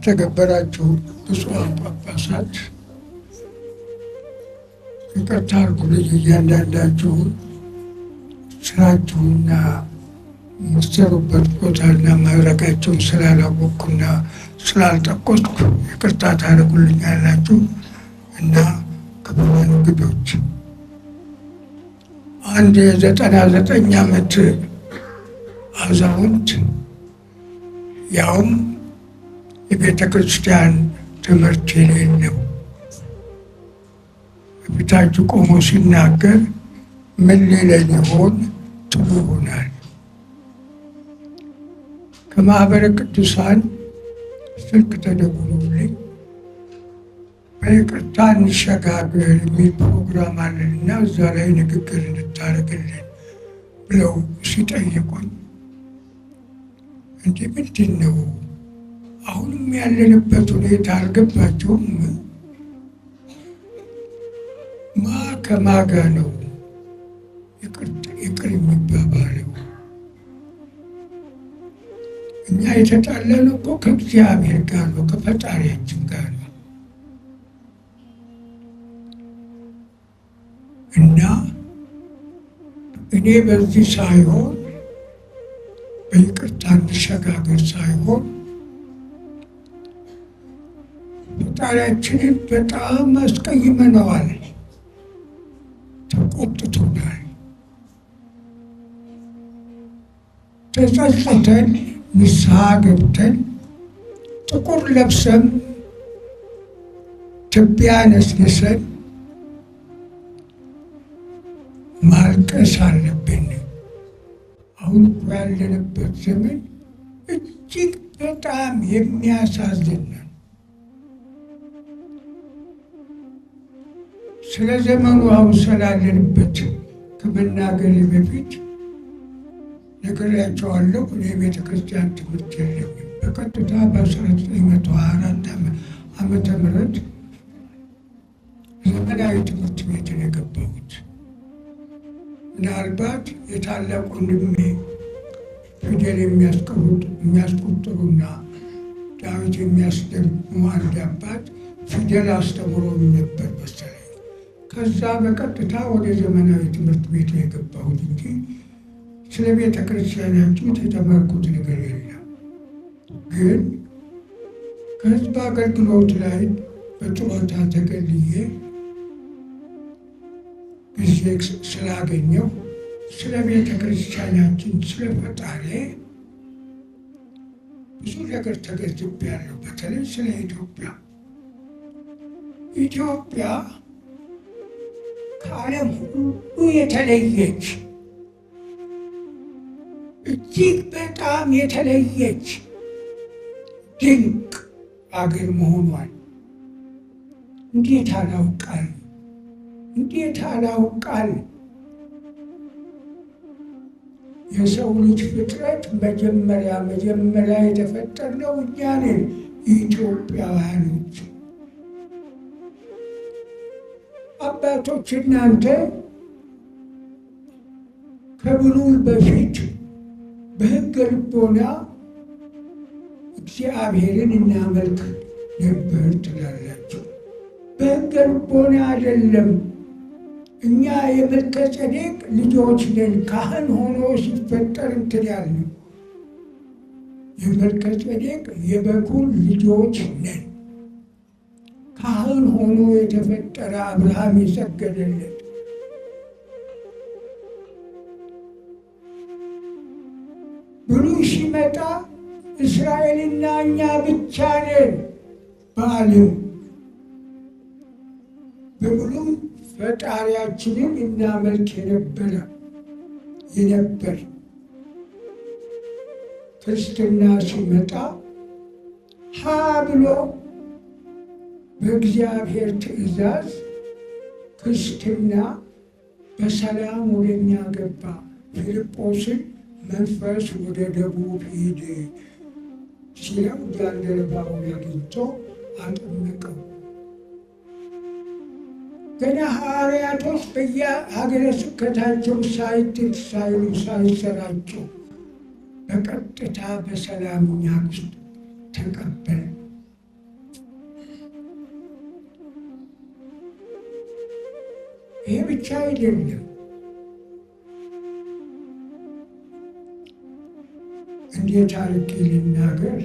የተከበራችሁ ብፁዓን ጳጳሳት፣ ይቅርታ አድርጉልኝ። እያንዳንዳችሁ ስራችሁና የምትሰሩበት ቦታና ማዕረጋችሁን ስላላወቅኩና ስላልጠቆስኩ ይቅርታ ታደርጉልኛላችሁ እና ክቡራን እንግዶች፣ አንድ የ99 ዓመት አዛውንት ያውም የቤተ ክርስቲያን ትምህርት የሌለው በፊታችሁ ቆሞ ሲናገር ምን ሊለኝ ይሆን ትሉ ይሆናል። ከማኅበረ ቅዱሳን ስልክ ተደውሎልኝ በይቅርታ እንሸጋገር የሚል ፕሮግራም አለንና እዛ ላይ ንግግር እንድታደርግልን ብለው ሲጠይቁኝ እንዲህ ምንድን ነው አሁንም ያለንበት ሁኔታ አልገባቸውም። ማ ከማጋ ነው ይቅር የሚባባለው? እኛ የተጣላነው እኮ ከእግዚአብሔር ጋር ነው፣ ከፈጣሪያችን ጋር ነው። እና እኔ በዚህ ሳይሆን በይቅርታ እንሸጋገር ሳይሆን ፈጣሪያችንን በጣም አስቀይመነዋል፣ ተቆጥቶናል። ተጸጽተን ንስሐ ገብተን ጥቁር ለብሰን ትቢያ ነስንሰን ማልቀስ አለብን። አሁን እኮ ያለንበት ዘመን እጅግ በጣም የሚያሳዝን ነው። ስለ ዘመኑ አሁን ስላለንበት ከመናገሬ በፊት ነግሬያቸዋለሁ። እኔ ቤተ ክርስቲያን ትምህርት የለኝም። በቀጥታ በ1924 ዓመተ ምህረት ዘመናዊ ትምህርት ቤት ነው የገባሁት። ምናልባት የታላቅ ወንድሜ ፊደል የሚያስቆጥሩና ዳዊት የሚያስደምሙ አንድ አባት ፊደል አስተምሮኝ ነበር መሰለኝ። ከዛ በቀጥታ ወደ ዘመናዊ ትምህርት ቤት የገባሁት እንጂ ስለ ቤተ ክርስቲያናችሁ የተማርኩት ነገር የለም። ግን ከህዝብ አገልግሎት ላይ በጡረታ ተገልዬ ጊዜ ስላገኘው ስለ ቤተ ክርስቲያናችን ስለ ፈጣሪ ብዙ ነገር ተገንዝቤያለሁ። በተለይ ስለ ኢትዮጵያ ከዓለም ሁሉ የተለየች እጅግ በጣም የተለየች ድንቅ አገር መሆኗን እንዴት አላውቃል? የሰው ልጅ ፍጥረት መጀመሪያ የተፈጠርነው እኛ ነን ኢትዮጵያውያኖች። አባቶች እናንተ ከብሉይ በፊት በሕገ ልቦና እግዚአብሔርን እናመልክ ነበር ትላላችሁ። በሕገ ልቦና አይደለም። እኛ የመልከ ጼዴቅ ልጆች ነን። ካህን ሆኖ ሲፈጠር እንትን ያልነው የመልከ ጼዴቅ የበኩር ልጆች ነን። ካህን ሆኖ የተፈጠረ አብርሃም የሰገደለት ብሉይ ሲመጣ እስራኤልና እኛ ብቻ ነን በዓለም። በብሉይ ፈጣሪያችንን እናመልክ የነበር። ክርስትና ሲመጣ ሀ ብሎ በእግዚአብሔር ትእዛዝ ክርስትና በሰላም ወደኛ ገባ። ፊልጶስን መንፈስ ወደ ደቡብ ሂድ ሲለው ጃንደረባውን አግኝቶ አጠመቀው። ገና ሐዋርያቶች በየሀገረ ስብከታቸው ሳይሰራጩ በቀጥታ በሰላም እኛ ውስጥ ተቀበል። ብቻ አይደለም። እንዴት አድርጌ ልናገር?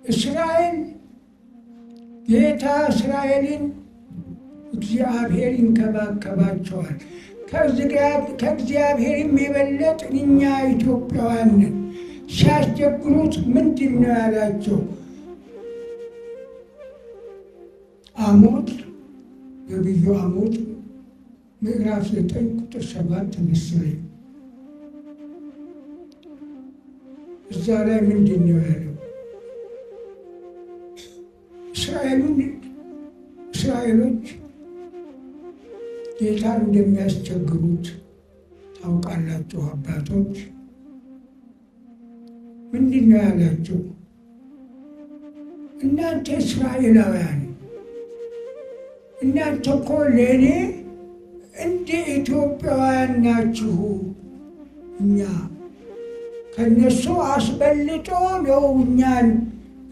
እስራኤል ጌታ እስራኤልን እግዚአብሔር ይንከባከባቸዋል። ከእግዚአብሔርም የበለጥን እኛ ኢትዮጵያውያን ነን። ሲያስቸግሩት ምንድን ነው ያላቸው? አሞጽ ነቢዩ አሞጽ ምዕራፍ 9 ቁጥር 7 መሰለኝ። እዛ ላይ ምንድን ነው ያለው? እስራኤሎች ጌታን እንደሚያስቸግሩት ታውቃላችሁ አባቶች። ምንድን ነው ያላቸው? እናንተ እስራኤላውያን እናንተ እኮ ለእኔ እንደ ኢትዮጵያውያን ናችሁ። እኛ ከነሱ አስበልጦ ነው እኛን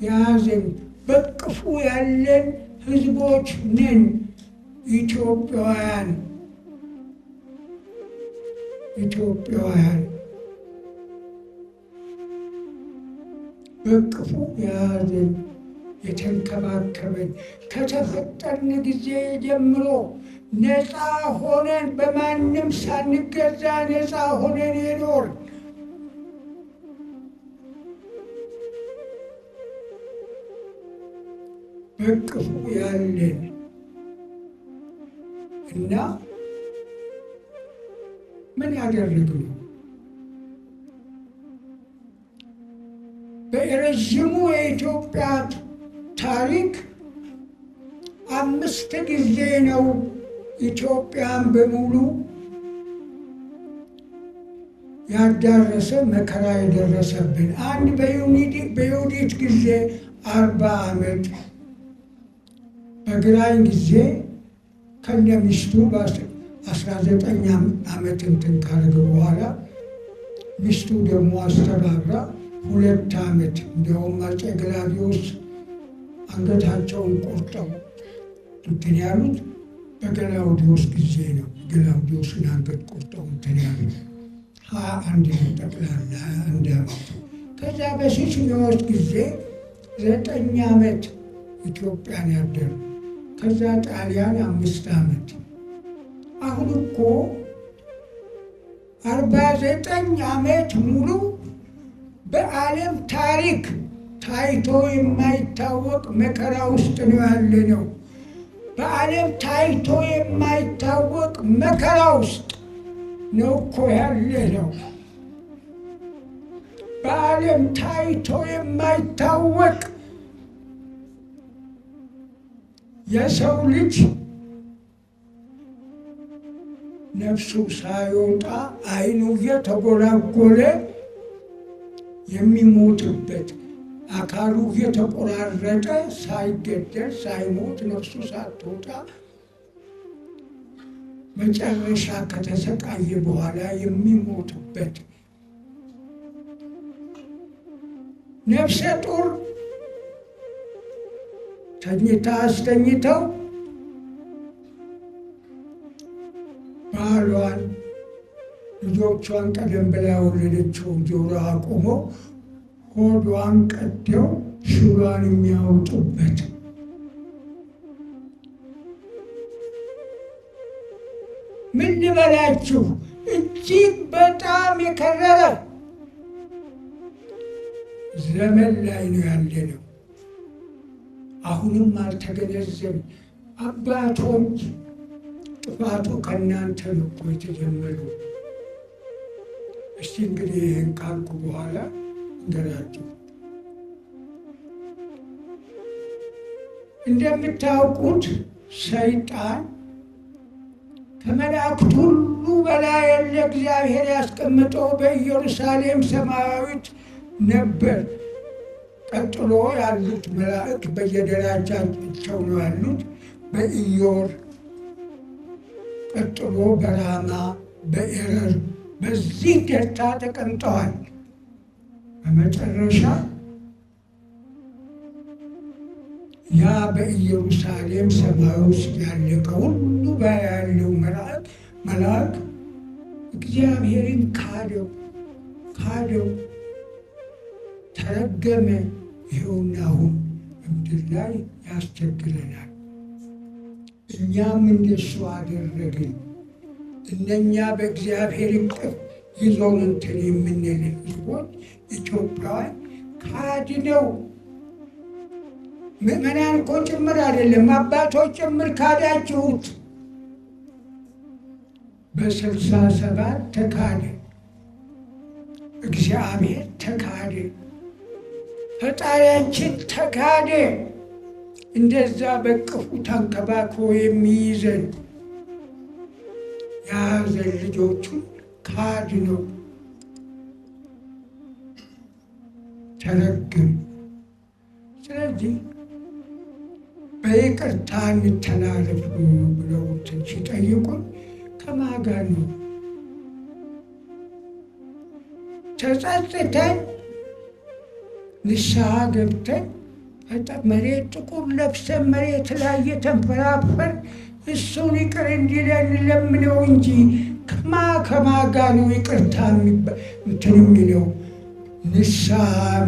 የያዘን። በቅፉ ያለን ህዝቦች ነን ኢትዮጵያውያን። በቅፉ የያዘን የተንከባከበን ከተፈጠርን ጊዜ ጀምሮ ነፃ ሆነን በማንም ሳንገዛ ነፃ ሆነን የኖር በቅፉ ያለን እና ምን ያደረግነው? በረዥሙ የኢትዮጵያ ታሪክ 5 ጊዜ ነው ኢትዮጵያን በሙሉ ያዳረሰ መከራ የደረሰብን። አንድ በዮዲት ጊዜ 40 ዓመት፣ በግራኝ ጊዜ ከነ ሚስቱ በ19 ዓመት እንትን ካረገ በኋላ ሚስቱ ደግሞ አስተባብራ 2 ዓመት። እንዲያውም አፄ ገላውዴዎስ አንገታቸውን ቆርጠው እንትን ያሉት በገላውዴዎስ ጊዜ ነው። ገላውዴዎስን አንገት ቆርጠው እንትን ያሉት 21 ነው ጠቅላላ 21 ዓመት። ከዛ በሲስኒዮስ ጊዜ 9 ዓመት ኢትዮጵያን ያደሩ። ከዛ ጣሊያን 5 ዓመት። አሁን እኮ 49 ዓመት ሙሉ በዓለም ታሪክ ታይቶ የማይታወቅ መከራ ውስጥ ነው ያለነው። በዓለም ታይቶ የማይታወቅ መከራ ውስጥ ነው እኮ ያለነው። በዓለም ታይቶ የማይታወቅ የሰው ልጅ ነፍሱ ሳይወጣ ዓይኑ እየተጎላጎለ የሚሞትበት፣ አካሉ እየተቆራረጠ ሳይገደል ሳይሞት ነፍሱ ሳትወጣ መጨረሻ ከተሰቃየ በኋላ የሚሞትበት፣ ነፍሰ ጡር ተኝታ አስተኝተው ባሏን ልጆቿን ቀደም ብላ ወለደችው ጆሮ አቁመው ሆዷን ቀደው ሽሏን የሚያወጡበት፣ ምን ልበላችሁ እጅግ በጣም የከረረ ዘመን ላይ ነው ያለነው። አሁንም አልተገነዘብን። አባቶች ጥፋቱ ከእናንተ ነው እኮ የተጀመረው። እስቲ እንግዲህ ይህን ካልኩ በኋላ እንገራችሁ። እንደምታውቁት ሰይጣን ከመላእክት ሁሉ በላይ ያለ እግዚአብሔር ያስቀምጠው በኢየሩሳሌም ሰማያዊት ነበር። ቀጥሎ ያሉት መላእክት በየደረጃቸው ነው ያሉት። በኢዮር፣ ቀጥሎ በራማ፣ በኤረር በዚህ ደስታ ተቀምጠዋል። በመጨረሻ ያ በኢየሩሳሌም ሰማይ ውስጥ ያለ ከሁሉ ጋር ያለው መልአክ እግዚአብሔርን ካደው፣ ተረገመ። ይኸውና አሁን ምድር ላይ ያስቸግረናል። እኛም እንደሱ አደረግን። እነኛ በእግዚአብሔር እቅፍ ይዞን እንትን የምንል ህዝቦች ኢትዮጵያውያን ካድነው፣ ምዕመናን እኮ ጭምር አይደለም አባቶች ጭምር ካዳችሁት። በ67 ተካደ፣ እግዚአብሔር ተካደ፣ ፈጣሪያችን ተካደ። እንደዛ በቅፉ ተንከባክቦ የሚይዘን የያዘን ልጆቹን ካድነው፣ ተረገም። ስለዚህ በይቅርታ እንተላለፍ ብለው ሲጠይቁን ከማን ጋር ነው? ተጸጽተን ንስሐ ገብተን መሬት ጥቁር ለብሰን መሬት ላይ የተንፈራፈን እሱን ይቅር እንዲለን ለምነው እንጂ ከማን ጋር ነው ይቅርታ እንትን የሚለው? ንስሐ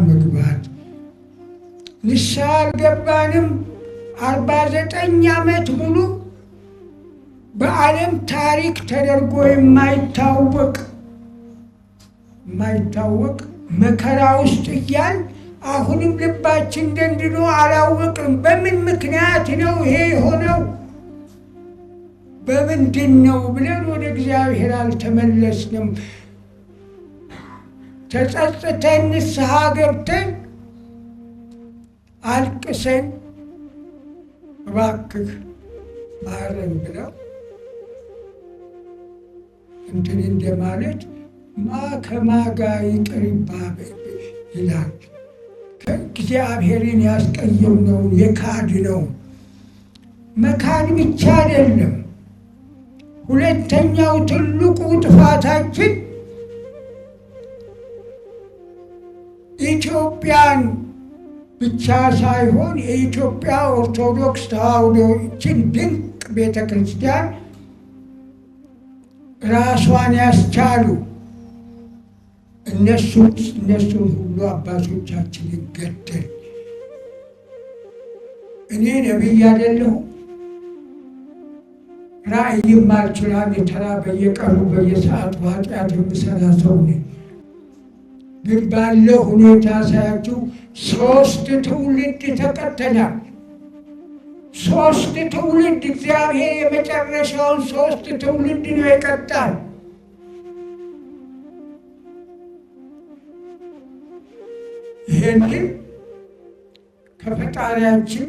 መግባት። ንስሐ አልገባንም። 49 ዓመት ሙሉ በዓለም ታሪክ ተደርጎ የማይታወቅ መከራ ውስጥ እያል አሁንም ልባችን ደንድኖ አላወቅም። በምን ምክንያት ነው ይሄ የሆነው? በምንድን ነው ብለን ወደ እግዚአብሔር አልተመለስንም። ተጸጽተን ንስሐ ገብተን አልቅሰን እባክህ ማረን ብለው እንትን እንደማለት ከማን ጋር ይቅር ይላል? ከእግዚአብሔርን ያስቀየምነውን የካድነውን መካድ ብቻ አይደለም። ሁለተኛው ትልቁ ጥፋታችን ኢትዮጵያን ብቻ ሳይሆን የኢትዮጵያ ኦርቶዶክስ ተዋሕዶችን ድንቅ ቤተ ክርስቲያን ራሷን ያስቻሉ እነሱን ሁሉ አባቶቻችንን ገደል። እኔ ነቢይ አይደለሁም፣ ራእይም አልችልም። የተራ በየቀኑ በየሰዓቱ ኃጢአት የምሰራ ሰው ነኝ። ግን ባለው ሁኔታ ሳያችሁ 3 ትውልድ ተቀተናል። 3 ትውልድ እግዚአብሔር የመጨረሻውን 3 ትውልድ ነው የቀጣል። ይህንን ከፈጣሪያችን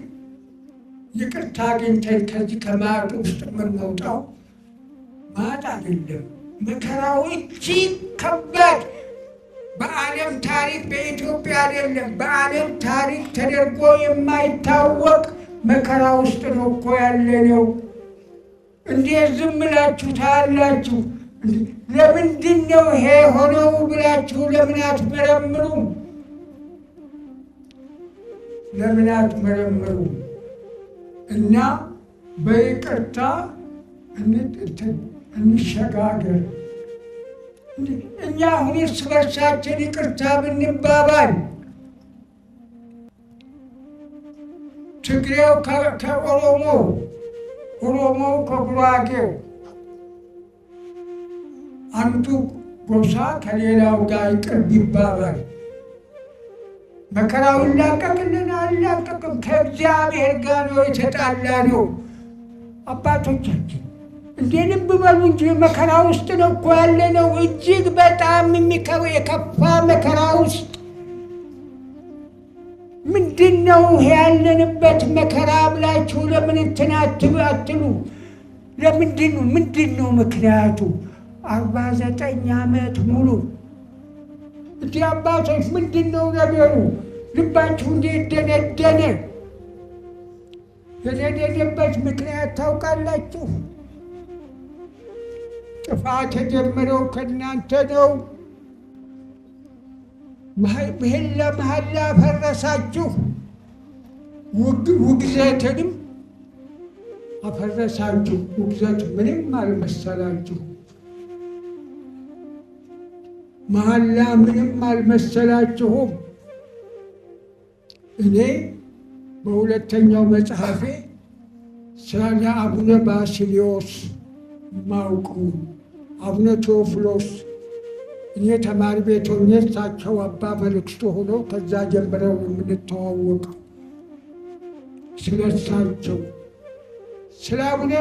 ይቅርታ አግኝተን ከዚህ ከማጥ ውስጥ የምንወጣው ማጥ አይደለም። መከራው እጅግ ከባድ በዓለም ታሪክ በኢትዮጵያ አይደለም በዓለም ታሪክ ተደርጎ የማይታወቅ መከራ ውስጥ ነው እኮ ያለነው። እንዴት ዝም ብላችሁ ታያላችሁ? ለምንድን ነው ይሄ ሆነው ብላችሁ ለምን አትመረምሩም? ለምን አትመረምሩም? እና በይቅርታ እንሸጋገር። እኛ አሁን እርስ በርሳችን ይቅርታ ብንባባል ትግሬው ከኦሮሞው፣ ኦሮሞው ከጉራጌው፣ አንዱ ጎሳ ከሌላው ጋር ይቅር ቢባባል መከራው ይላቀቅልን? አልላቀቅም። ከእግዚአብሔር ጋር ነው የተጣላ ነው። አባቶቻችን እንዴ ልብ በሉ እንጂ መከራ ውስጥ ነው እኮ ያለ ነው። እጅግ በጣም የከፋ መከራ ውስጥ ምንድን ነው ያለንበት መከራ ብላችሁ ለምን እንትን አትሉ? ምንድን ነው ምክንያቱ? 49 ዓመት ሙሉ እንዲህ አባቶች ምንድን ነው ነገሩ? ልባችሁ እንዴት ደነደነ? የደነደነበት ምክንያት ታውቃላችሁ? ጥፋት የጀመረው ከእናንተ ነው። መሐላ ፈረሳችሁ። ውግዘትንም አፈረሳችሁ። ውግዘት ምንም አልመሰላችሁ። መሐላ ምንም አልመሰላችሁም። እኔ በሁለተኛው መጽሐፌ ስለ አቡነ ባስልዮስ ማውቁ አቡነ ቴዎፍሎስ እኔ ተማሪ ቤት ሆኜ እሳቸው አባ መልእክቱ ሆነው ከዛ ጀምረው የምንተዋወቀው ስለ እሳቸው ስለ አቡነ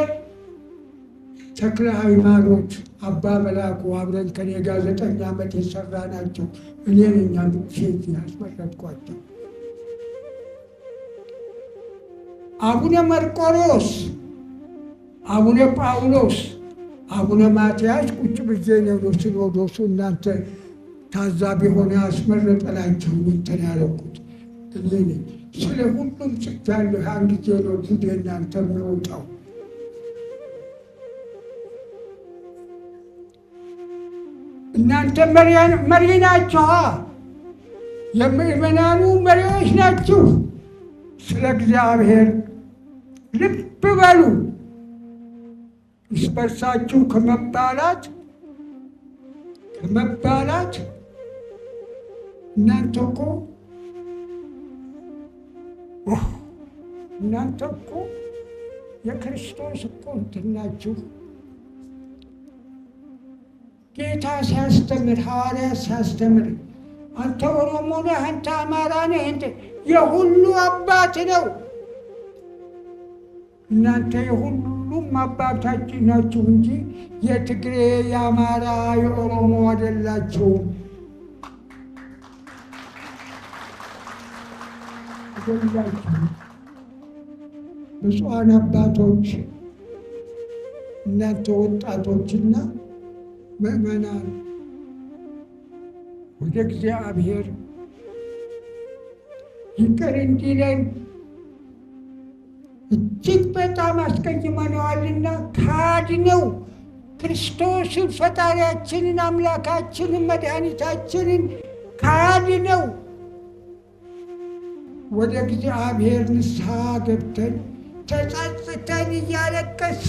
ተክለ ሃይማኖት አባ መላኩ አብረን ከኔ ጋር 9 ዓመት የሰራ ናቸው። እኔ ነኝ ሴት ያስመረጥኳቸው። አቡነ መርቆሬዎስ፣ አቡነ ጳውሎስ፣ አቡነ ማትያስ ቁጭ ብዬ ነው ሲኖዶሱ እናንተ ታዛቢ ሆነ ያስመረጠናቸው እንትን ያለኩት እኔ ነኝ። ስለ ሁሉም ጽፌያለሁ። አንድ ጊዜ ነው ጉዴ እናንተ የሚወጣው። እናንተ መሪ ናችኋ፣ የምእመናኑ መሪዎች ናችሁ። ስለ እግዚአብሔር ልብ በሉ። እርስ በርሳችሁ ከመባላት እናንተ እኮ የክርስቶስ እኮ እንትን ናችሁ። ጌታ ሲያስተምር፣ ሐዋርያት ሲያስተምር አንተ ኦሮሞ ነህ፣ አንተ አማራ ነህ፣ የሁሉ አባት ነው። እናንተ የሁሉም አባታችን ናችሁ እንጂ የትግሬ፣ የአማራ፣ የኦሮሞ አይደላችሁም። ብፁዓን አባቶች፣ እናንተ ወጣቶችና ምእመናን ወደ እግዚአብሔር ይቅር እንዲለን እጅግ በጣም አስቀይመነዋልና ካድነው። ክርስቶስን ፈጣሪያችንን አምላካችንን መድኃኒታችንን ካድነው። ወደ እግዚአብሔር ንስሐ ገብተን ተጸጽተን እያለቀስ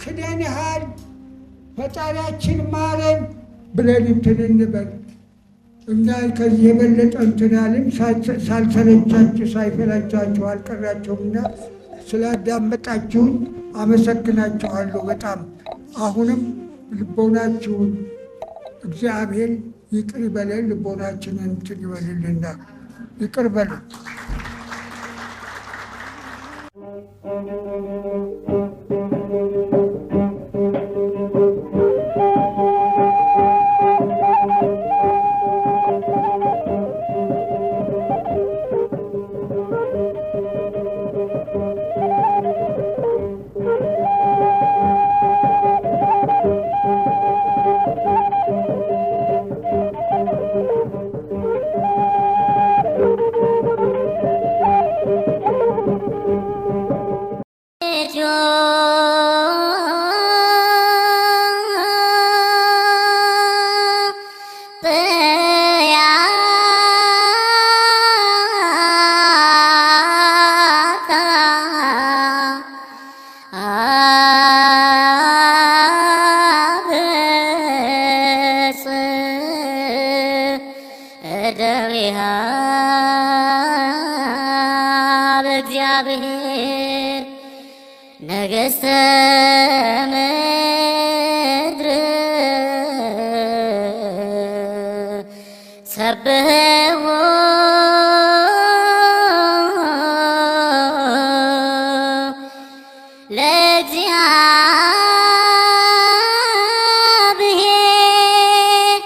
ክደንሃል፣ ፈጣሪያችን ማረን ብለን እንትን እንበል እና ከዚህ የበለጠ እንትናልን ሳልሰለቻችሁ ሳይፈላቻችሁ አልቀራቸውምና ስላዳመጣችሁን አመሰግናችኋለሁ በጣም። አሁንም ልቦናችሁን እግዚአብሔር ይቅር ይበለን፣ ልቦናችንን እንትን ይበልልና ይቅር በለን። በእግዚአብሔር ነገሥተ ምድር ሰብሕዎ ለእግዚአብሔር